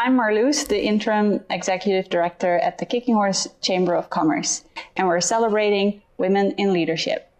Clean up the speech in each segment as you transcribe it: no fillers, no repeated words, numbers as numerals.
I'm Marloes, the Interim Executive Director at the Kicking Horse Chamber of Commerce, and we're celebrating Women in Leadership.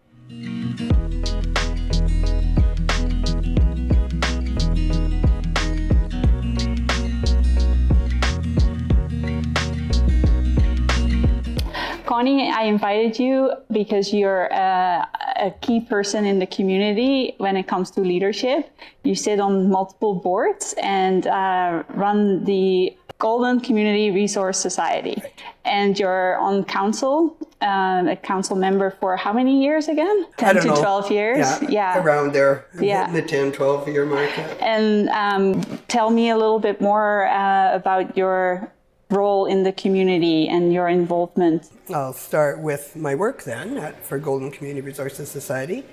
Connie, I invited you because you're a key person in the community when it comes to leadership. You sit on multiple boards and run the Colden Community Resources Society. And you're on council, a council member for how many years again? 10 to 12 years? Yeah, around there, the 10, 12 year mark. And tell me a little bit more about your role in the community and your involvement. I'll start with my work then for Colden Community Resources Society.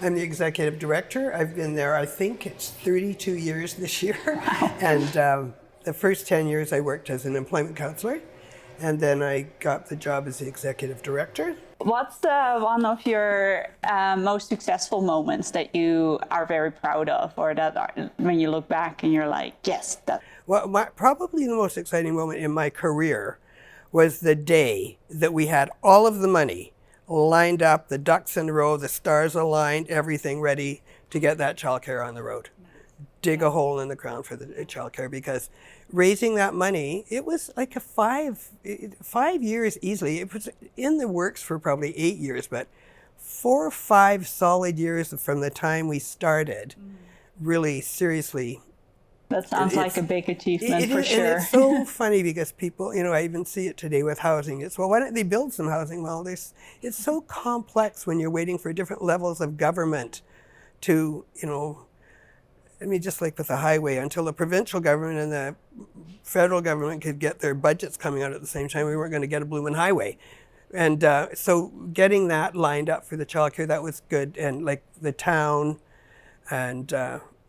I'm the executive director. I've been there, I think it's 32 years this year. Wow. And the first 10 years I worked as an employment counselor, and then I got the job as the executive director. What's one of your most successful moments that you are very proud of, or that when you look back and you're like, yes, that? Well, probably the most exciting moment in my career was the day that we had all of the money lined up, the ducks in a row, the stars aligned, everything ready to get that childcare on the road. Dig a hole in the ground for the childcare, because raising that money, it was like a 5 years easily. It was in the works for probably 8 years, but 4 or 5 solid years from the time we started, really seriously. That sounds like a big achievement for sure. And it's so funny because people, I even see it today with housing. It's, well, why don't they build some housing? Well, it's so complex when you're waiting for different levels of government to, just like with the highway, until the provincial government and the federal government could get their budgets coming out at the same time, we weren't going to get a blooming highway. And so getting that lined up for the childcare, that was good. And like the town, and,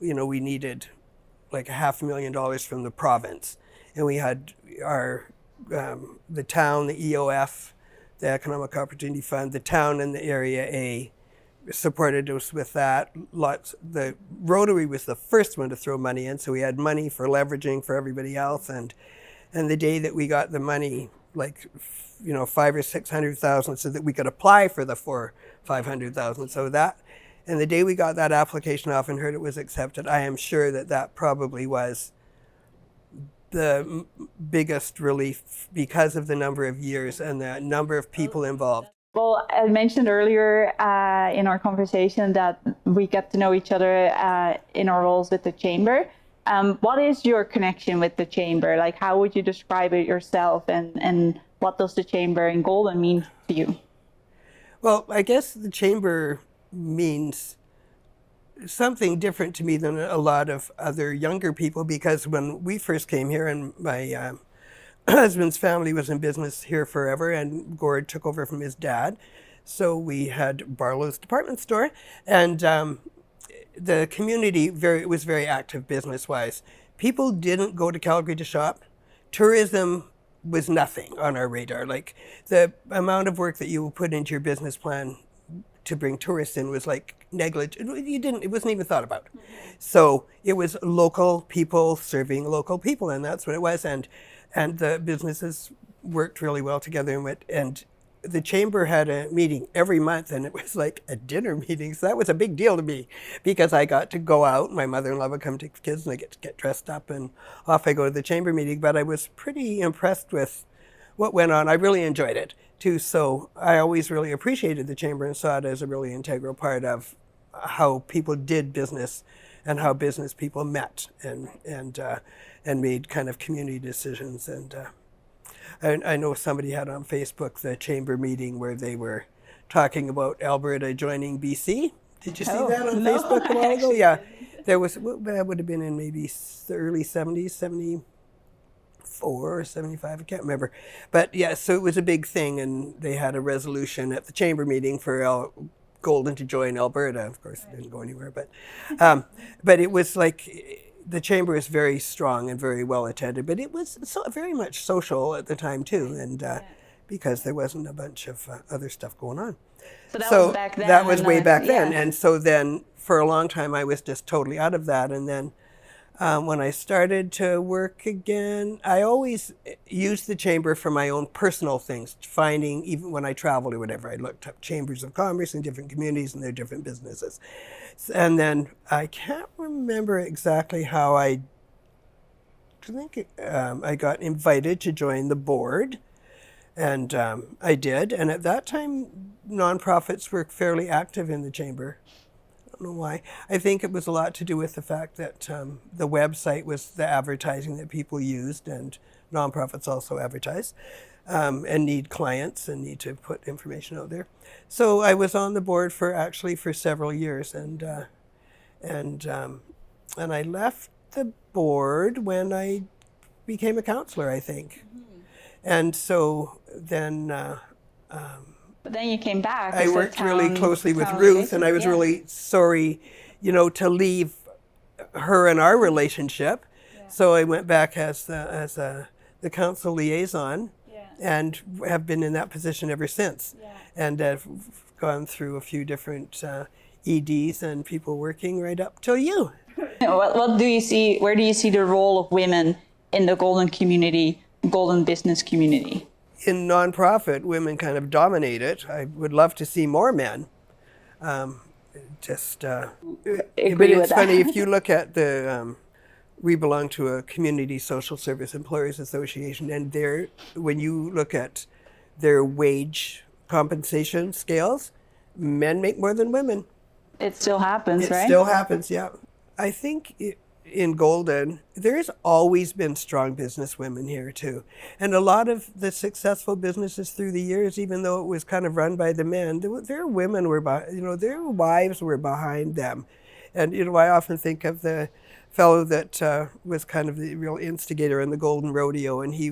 we needed like $500,000 from the province. And we had the town, the EOF, the Economic Opportunity Fund, the town and the Area A supported us with that. The Rotary was the first one to throw money in, so we had money for leveraging for everybody else. And the day that we got the money, like, 500,000 or 600,000, so that we could apply for the 500,000. So that, and the day we got that application off and heard it was accepted, I am sure that probably was the biggest relief because of the number of years and the number of people involved. Well, I mentioned earlier in our conversation that we get to know each other in our roles with the Chamber. What is your connection with the Chamber? Like, how would you describe it yourself, and what does the Chamber in Colden mean to you? Well, I guess the Chamber means something different to me than a lot of other younger people, because when we first came here, and my husband's family was in business here forever, and Gord took over from his dad, so we had Barlow's department store, and the community was very active business-wise. People didn't go to Calgary to shop. Tourism was nothing on our radar. Like, the amount of work that you would put into your business plan to bring tourists in was like negligible. It wasn't even thought about. So it was local people serving local people, and that's what it was. And the businesses worked really well together. And the Chamber had a meeting every month, and it was like a dinner meeting. So that was a big deal to me, because I got to go out. My mother-in-law would come take the kids, and I get to get dressed up, and off I go to the Chamber meeting. But I was pretty impressed with what went on. I really enjoyed it too. So I always really appreciated the Chamber and saw it as a really integral part of how people did business and how business people met and made kind of community decisions. And I know somebody had on Facebook the Chamber meeting where they were talking about Alberta joining BC. Did you see that on Facebook a while ago? Yeah, there was, that would have been in maybe the early 70s, 74 or 75, I can't remember. But yeah, so it was a big thing, and they had a resolution at the Chamber meeting for Colden to join Alberta. Of course, it didn't go anywhere, but it was like, the Chamber is very strong and very well attended, but it was very much social at the time too, and because there wasn't a bunch of other stuff going on. So was back then. That was way back then. And so then for a long time I was just totally out of that, and then When I started to work again, I always used the chamber for my own personal things, finding, even when I traveled or whatever, I looked up chambers of commerce in different communities and their different businesses. And then I can't remember exactly how I got invited to join the board, and I did. And at that time, nonprofits were fairly active in the chamber. I don't know why. I think it was a lot to do with the fact that the website was the advertising that people used, and nonprofits also advertise and need clients and need to put information out there. So I was on the board for several years, and I left the board when I became a counselor, I think. Mm-hmm. And so then but then you came back. I worked really closely with Ruth, and I was really sorry, to leave her and our relationship. Yeah. So I went back as the council liaison, and have been in that position ever since. Yeah. And I've gone through a few different EDs and people working right up till you. What do you see? Where do you see the role of women in the Golden community, Golden business community? In nonprofit, women kind of dominate it. I would love to see more men. But it's funny, if you look at we belong to a community social service employers association, and when you look at their wage compensation scales, men make more than women. It still happens, right? It still happens, yeah. I think in Golden, there's always been strong business women here too. And a lot of the successful businesses through the years, even though it was kind of run by the men, their women were, their wives were behind them. And, I often think of the fellow that was kind of the real instigator in the Golden Rodeo, and he,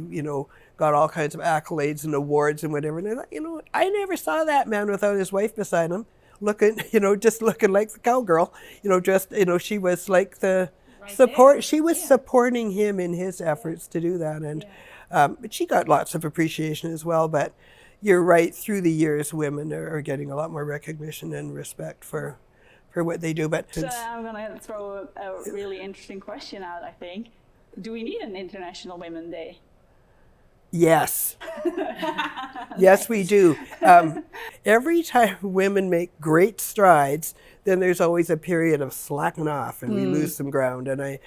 got all kinds of accolades and awards and whatever. And I thought, I never saw that man without his wife beside him, looking, just looking like the cowgirl, she was like the support. She was supporting him in his efforts to do that. And but she got lots of appreciation as well. But you're right, through the years, women are getting a lot more recognition and respect for what they do. But so I'm going to throw a really interesting question out, I think. Do we need an International Women's Day? Yes. Yes, we do. Every time women make great strides, then there's always a period of slacking off and we lose some ground. And I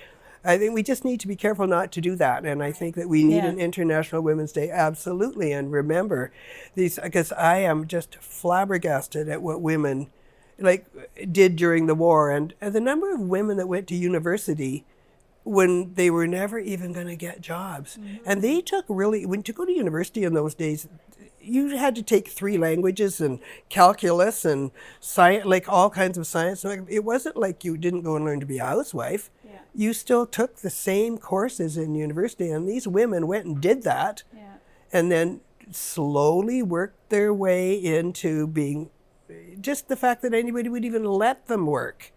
think we just need to be careful not to do that. And I think that we need an International Women's Day, absolutely. And remember these, because I am just flabbergasted at what women did during the war, and the number of women that went to university when they were never even going to get jobs. Mm-hmm. And they took when to go to university in those days, you had to take 3 languages and calculus and science, all kinds of science. It wasn't like you didn't go and learn to be a housewife. Yeah. You still took the same courses in university, and these women went and did that, and then slowly worked their way into being just the fact that anybody would even let them work,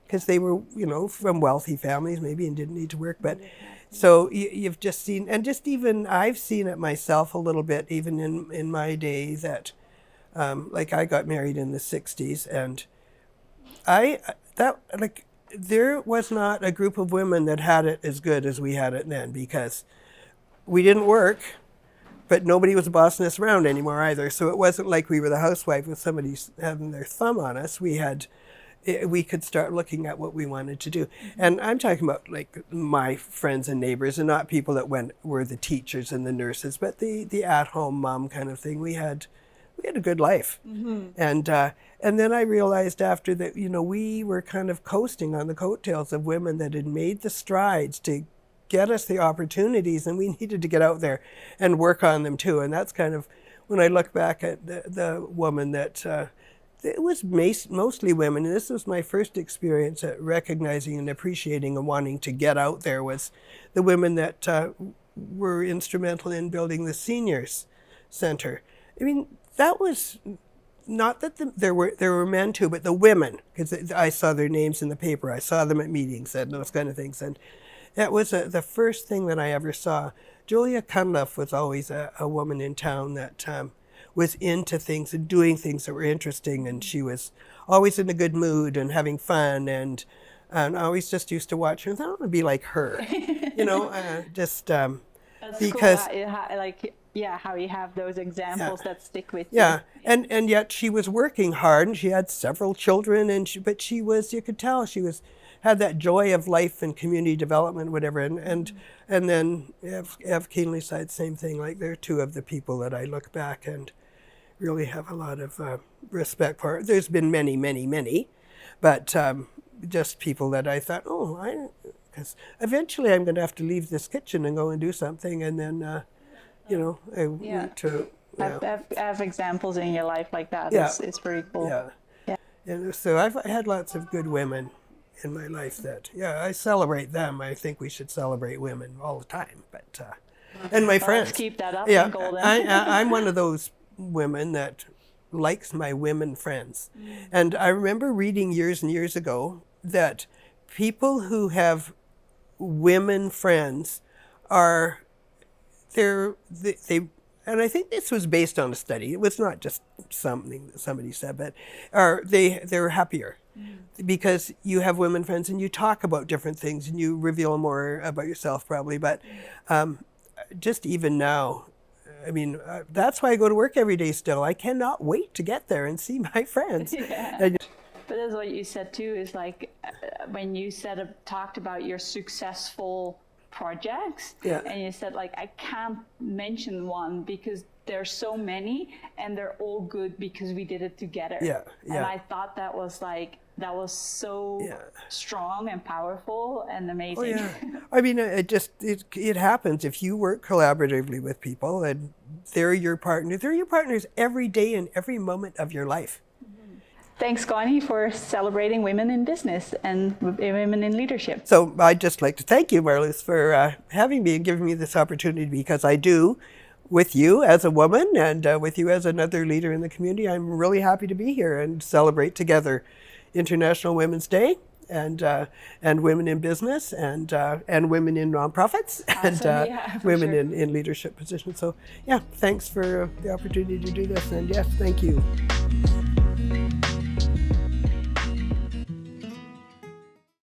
because they were, from wealthy families maybe and didn't need to work. But so you've just seen, and just even I've seen it myself a little bit, even in my day, that I got married in the 60s, and there was not a group of women that had it as good as we had it then, because we didn't work, but nobody was bossing us around anymore either. So it wasn't like we were the housewife with somebody having their thumb on us. We could start looking at what we wanted to do. And I'm talking about my friends and neighbors, and not people that were the teachers and the nurses, but the at-home mom kind of thing. We had a good life. Mm-hmm. And then I realized after that, we were kind of coasting on the coattails of women that had made the strides to get us the opportunities, and we needed to get out there and work on them too. And that's kind of, when I look back at the woman that, it was mostly women, and this was my first experience at recognizing and appreciating and wanting to get out there, was the women that were instrumental in building the seniors center. I mean, that was not that there were men too, but the women, because I saw their names in the paper, I saw them at meetings and those kind of things, and that was the first thing that I ever saw. Julia Cunliffe was always a woman in town that was into things and doing things that were interesting, and she was always in a good mood and having fun, and And I always just used to watch her and thought, I want to be like her, just That's because, cool. How you have those examples that stick with you. yeah. And yet she was working hard and she had several children but she was, you could tell she had that joy of life and community development, whatever. And then Ev Keenley side, same thing. Like they're two of the people that I look back and really have a lot of respect for. There's been many, many, many, but just people that I thought, because eventually I'm going to have to leave this kitchen and go and do something, and then, I went to. Have examples in your life like that. Yeah. It's pretty cool. Yeah. And so I've had lots of good women in my life that, I celebrate them. I think we should celebrate women all the time, but and my friends. Let's keep that up in Colden. I'm one of those women that likes my women friends. And I remember reading years and years ago that people who have women friends are, and I think this was based on a study. It was not just something that somebody said, but they're happier because you have women friends and you talk about different things and you reveal more about yourself probably. But just even now, I mean, that's why I go to work every day still. I cannot wait to get there and see my friends. But that's what you said too, is like when you talked about your successful projects, and you said like, I can't mention one because there's so many and they're all good because we did it together. And I thought that was so strong and powerful and amazing. I mean, it happens if you work collaboratively with people and they're your partner. They're your partners every day and every moment of your life. Thanks, Connie, for celebrating women in business and women in leadership. So I'd just like to thank you, Marloes, for having me and giving me this opportunity, because I do, with you as a woman and with you as another leader in the community, I'm really happy to be here and celebrate together International Women's Day and women in business and women in nonprofits and women in leadership positions. So thanks for the opportunity to do this, and yes, thank you.